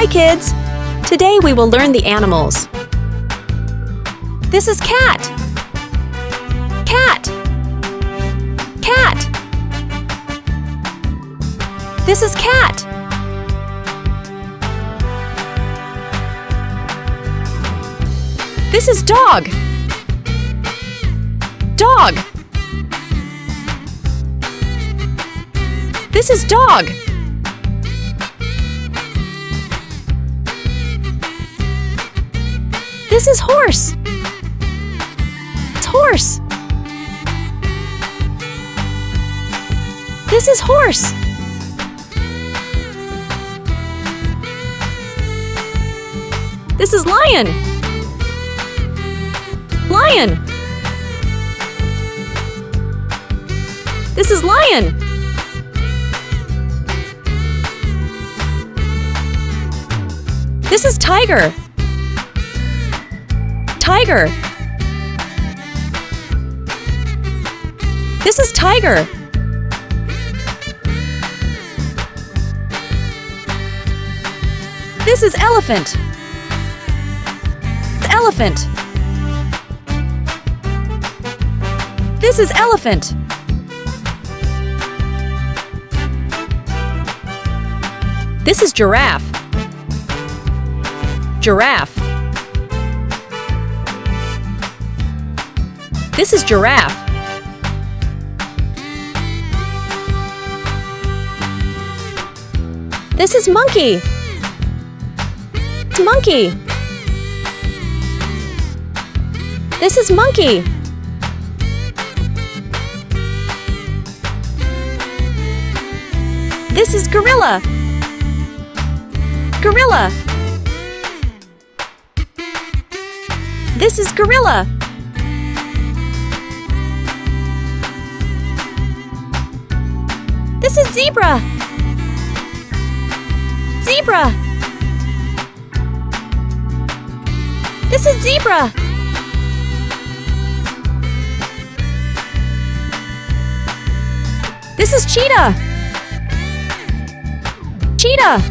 Hi, kids! Today we will learn the animals. This is cat. Cat. Cat. This is cat. This is dog. Dog. This is dog. This is horse. It's horse. This is horse. This is lion. Lion. This is lion. This is tiger. Tiger. This is tiger. This is elephant. Elephant. This is elephant. This is giraffe. Giraffe. This is giraffe. This is monkey. It's monkey. This is monkey. This is gorilla. Gorilla. This is gorilla. This is zebra. Zebra. This is zebra. This is cheetah. Cheetah.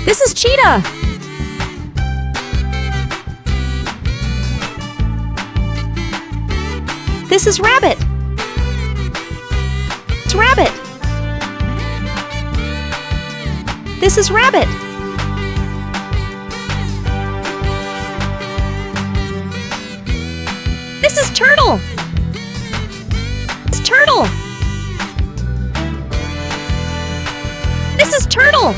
This is cheetah. This is rabbit. It's rabbit. This is rabbit. This is turtle. It's turtle. This is turtle.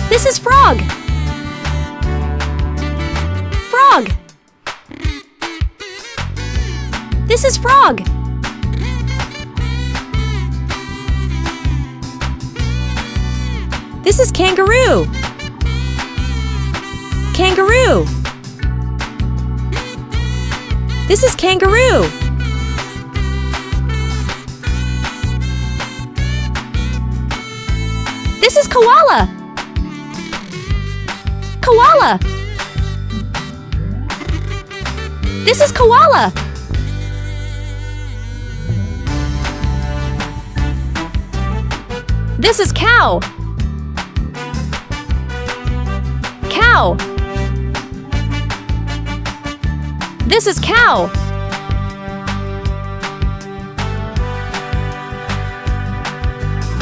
This is frog. Frog. This is frog. This is kangaroo. Kangaroo. This is kangaroo. This is koala. Koala. This is koala. This is cow. Cow. This is cow.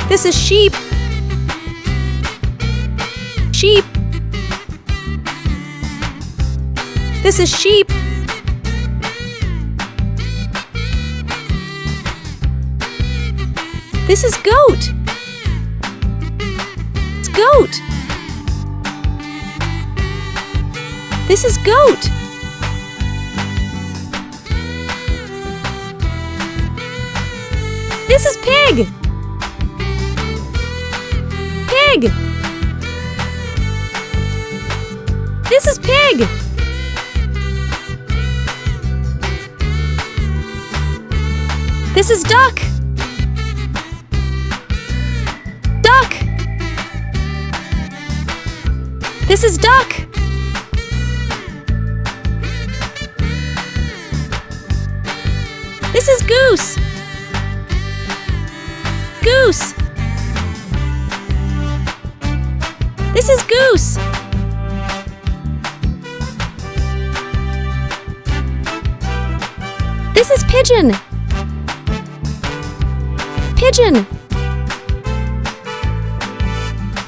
This is sheep. Sheep. This is sheep. This is goat. It's goat. This is goat. This is pig. Pig. This is pig. This is duck. Duck. This is duck. This is goose. Goose. This is goose. This is pigeon. Pigeon.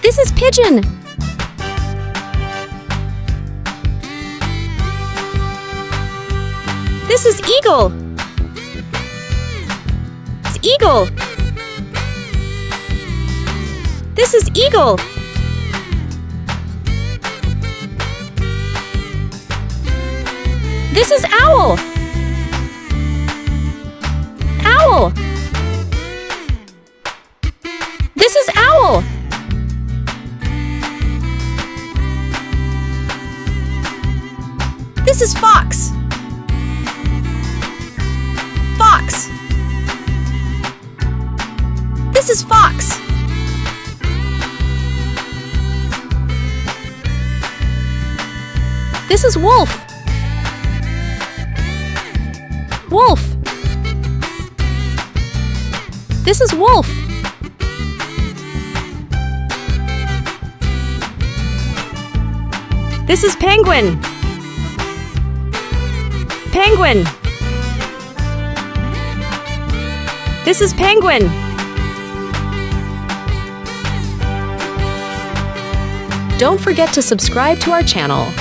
This is pigeon. This is eagle. It's eagle. This is eagle. This is owl. Owl. This is owl. This is fox. Fox. This is fox. This is wolf. Wolf. This is wolf. This is penguin. Penguin. This is penguin. Don't forget to subscribe to our channel.